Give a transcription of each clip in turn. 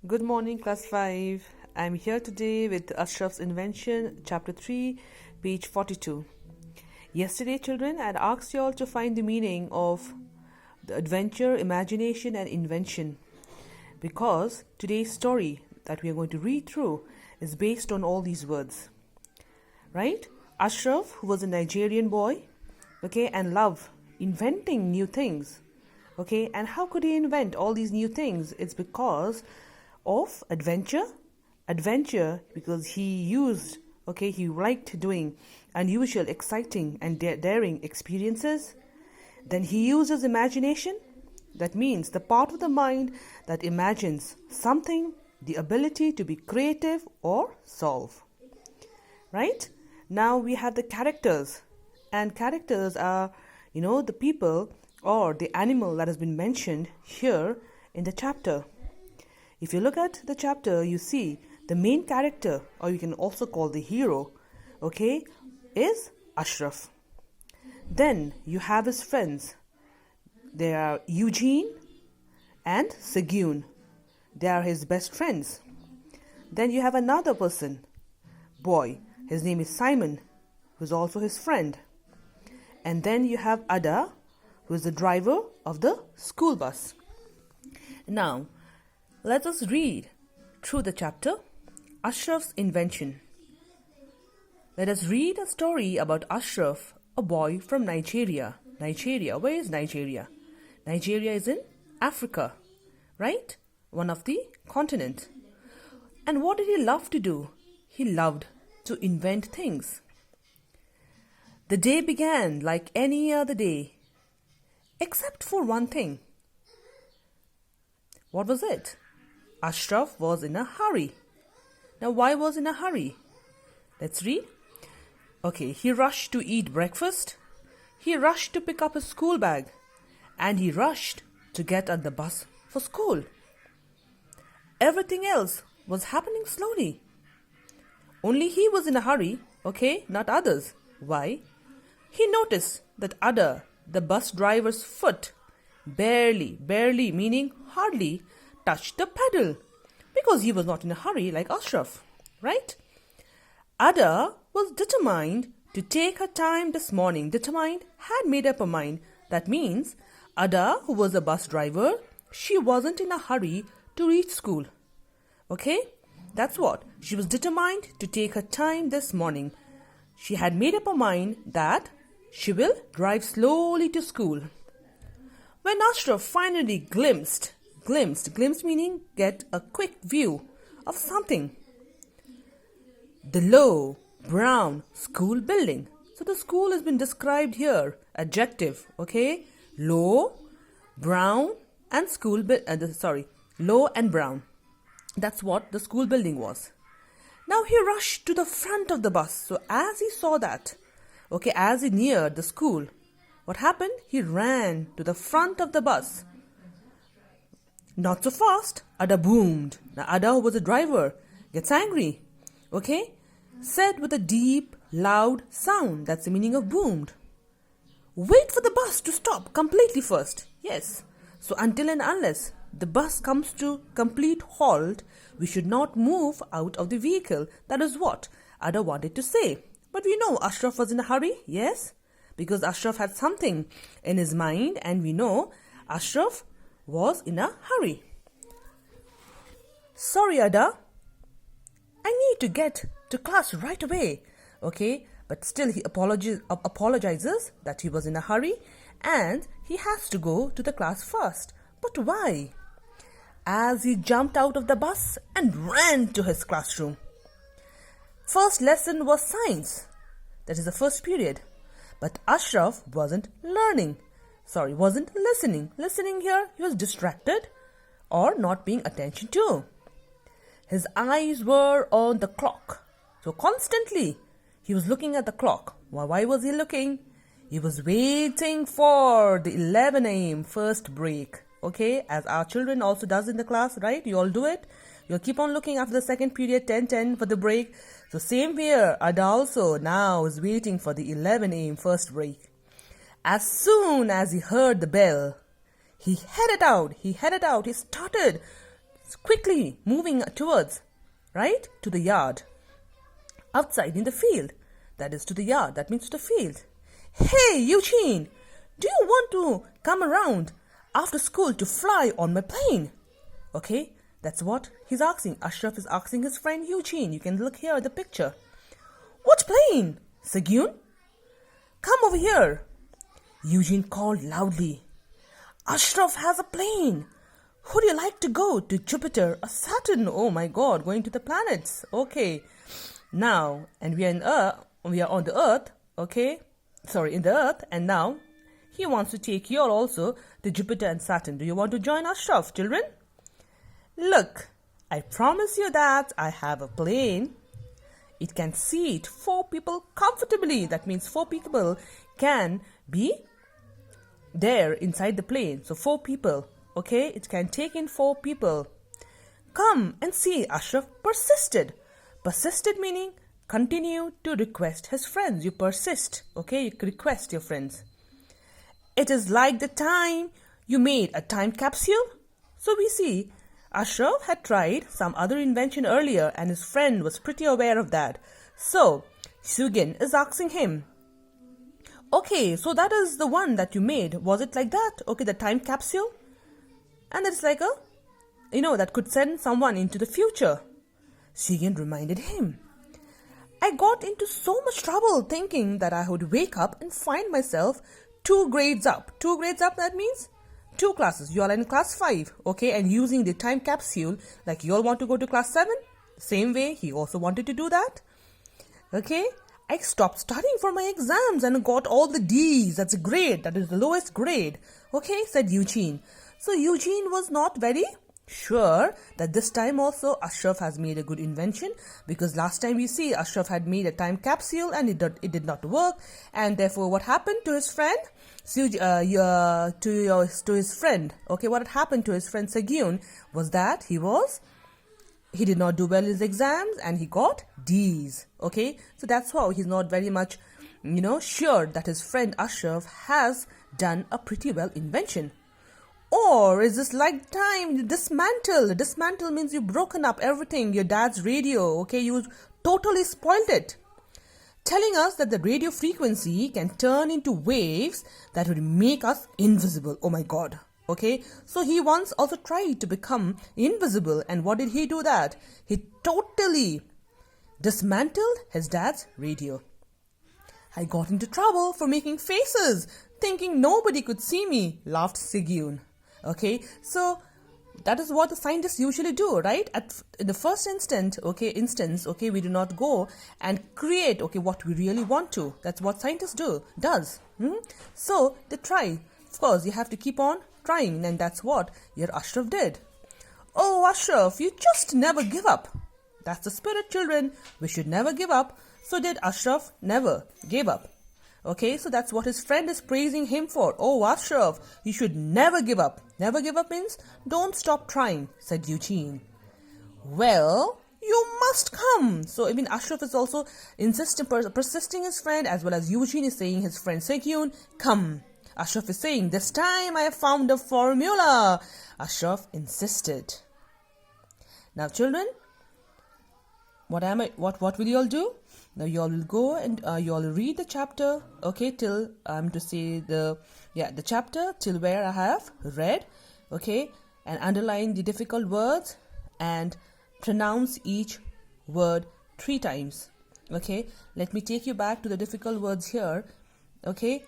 Good morning, class 5. I'm here today with Ashraf's invention, chapter 3, page 42. Yesterday, children, I'd asked you all to find the meaning of the adventure, imagination, and invention. Because today's story that we are going to read through is based on all these words. Right? Ashraf, who was a Nigerian boy, and loved inventing new things. And how could he invent all these new things? It's because of adventure because he liked doing unusual, exciting and daring experiences. Then he used his imagination, that means the part of the mind that imagines something, the ability to be creative or solve. Right? Now we have the characters, and characters are the people or the animal that has been mentioned here in the chapter. If you look at the chapter, you see the main character, or you can also call the hero, is Ashraf. Then you have his friends. They are Eugene and Segun. They are his best friends. Then you have another person, boy. His name is Simon, who is also his friend. And then you have Ada, who is the driver of the school bus. Now, let us read through the chapter, Ashraf's invention. Let us read a story about Ashraf, a boy from Nigeria. Nigeria, where is Nigeria? Nigeria is in Africa, right? One of the continents. And what did he love to do? He loved to invent things. The day began like any other day, except for one thing. What was it? Ashraf was in a hurry. Now, why was in a hurry? Let's read. He rushed to eat breakfast. He rushed to pick up his school bag. And he rushed to get on the bus for school. Everything else was happening slowly. Only he was in a hurry, not others. Why? He noticed that Ada, the bus driver's foot, barely meaning hardly, touched the pedal, because he was not in a hurry like Ashraf, right? Ada was determined to take her time this morning. Determined, had made up her mind. That means Ada, who was a bus driver, she wasn't in a hurry to reach school. That's what. She was determined to take her time this morning. She had made up her mind that she will drive slowly to school. When Ashraf finally glimpsed meaning get a quick view of something. The low, brown school building. So the school has been described here. Adjective, low, brown and low and brown. That's what the school building was. Now he rushed to the front of the bus. So as he saw that, as he neared the school, what happened? He ran to the front of the bus. Not so fast. Ada boomed. Now Ada, who was a driver, gets angry. Said with a deep, loud sound. That's the meaning of boomed. Wait for the bus to stop completely first. Yes. So until and unless the bus comes to complete halt, we should not move out of the vehicle. That is what Ada wanted to say. But we know Ashraf was in a hurry. Yes. Because Ashraf had something in his mind, and we know Ashraf was in a hurry. Sorry, Ada. I need to get to class right away. But still he apologizes that he was in a hurry and he has to go to the class first. But why? As he jumped out of the bus and ran to his classroom. First lesson was science. That is the first period. But Ashraf wasn't listening. Listening here, he was distracted or not paying attention to. His eyes were on the clock. So constantly, he was looking at the clock. Why was he looking? He was waiting for the 11 a.m. first break. As our children also does in the class, right? You all do it. You'll keep on looking after the second period, 10:10 for the break. So same here, Ada also now is waiting for the 11 a.m. first break. As soon as he heard the bell, he headed out. He started quickly moving towards, right, to the yard. Outside in the field. That is to the yard. That means to the field. Hey, Eugene, do you want to come around after school to fly on my plane? Okay, that's what he's asking. Ashraf is asking his friend Eugene. You can look here at the picture. What plane? Segun? Come over here. Eugene called loudly. Ashraf has a plane. Would you like to go to Jupiter or Saturn? Oh my God, going to the planets. Okay. Now, and we are on the Earth, okay? Sorry, in the Earth, and now he wants to take you all also to Jupiter and Saturn. Do you want to join Ashraf, children? Look, I promise you that I have a plane. It can seat 4 people comfortably. That means 4 people can be there inside the plane. So 4 people, okay? It can take in 4 people. Come and see. Ashraf persisted. Persisted meaning continue to request his friends. You persist, okay? You request your friends. It is like the time you made a time capsule. So we see Ashraf had tried some other invention earlier and his friend was pretty aware of that. So Segun is asking him, okay, so that is the one that you made. Was it like that? Okay, the time capsule. And it's like that could send someone into the future. Segun reminded him. I got into so much trouble thinking that I would wake up and find myself 2 grades up. 2 grades up, that means 2 classes. You are in class 5, okay, and using the time capsule, like you all want to go to class 7. Same way, he also wanted to do that. Okay, I stopped studying for my exams and got all the D's. That's a grade. That is the lowest grade. Okay, said Eugene. So Eugene was not very sure that this time also Ashraf has made a good invention, because last time we see Ashraf had made a time capsule and it did not work, and therefore what happened to his friend to his friend, okay, what had happened to his friend Segun was that he did not do well in his exams and he got D's. Okay, so that's how he's not very much sure that his friend Ashraf has done a pretty well invention. Or is this like time dismantle? Dismantle means you've broken up everything, your dad's radio, okay? You totally spoiled it. Telling us that the radio frequency can turn into waves that would make us invisible. Oh my God. Okay, so he once also tried to become invisible, and what did he do that? He totally dismantled his dad's radio. I got into trouble for making faces, thinking nobody could see me, laughed Segun. Okay, so that is what the scientists usually do, right? In the first instance, we do not go and create, what we really want to. That's what scientists does. So they try. Of course, you have to keep on trying, and that's what your Ashraf did. Oh, Ashraf, you just never give up. That's the spirit, children. We should never give up. So did Ashraf never gave up. Okay, so that's what his friend is praising him for. Oh, Ashraf, you should never give up. Never give up means don't stop trying, said Eugene. Well, you must come. So even Ashraf is also persisting his friend, as well as Eugene is saying his friend Segun, come. Ashraf is saying, this time I have found a formula. Ashraf insisted. Now, children, what will you all do? Now you all will go and you all will read the chapter, okay, till to say the chapter till where I have read, okay, and underline the difficult words and pronounce each word 3 times. Okay, let me take you back to the difficult words here. Okay.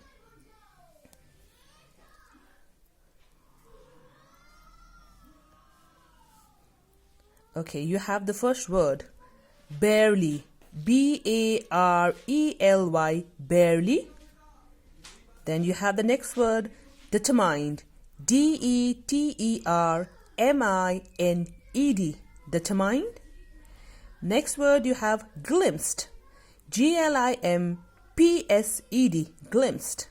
Okay, you have the first word, barely. B-A-R-E-L-Y, barely. Then you have the next word, determined. D-E-T-E-R-M-I-N-E-D, determined. Next word you have glimpsed. G-L-I-M-P-S-E-D, glimpsed.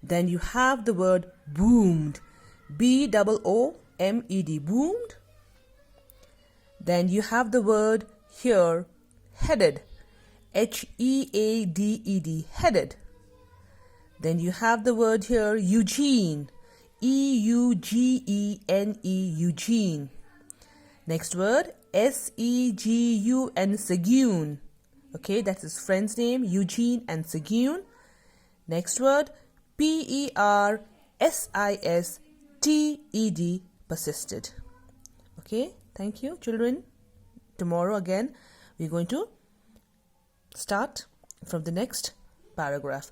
Then you have the word boomed. B-O-O-M-E-D, boomed. Then you have the word here, headed. H-E-A-D-E-D, headed. Then you have the word here, Eugene. E-U-G-E-N-E, Eugene. Next word, S-E-G-U-N, Segun. Okay, that's his friend's name, Eugene and Segun. Next word, P-E-R-S-I-S-T-E-D, persisted. Okay, thank you, children. Tomorrow again, we're going to start from the next paragraph.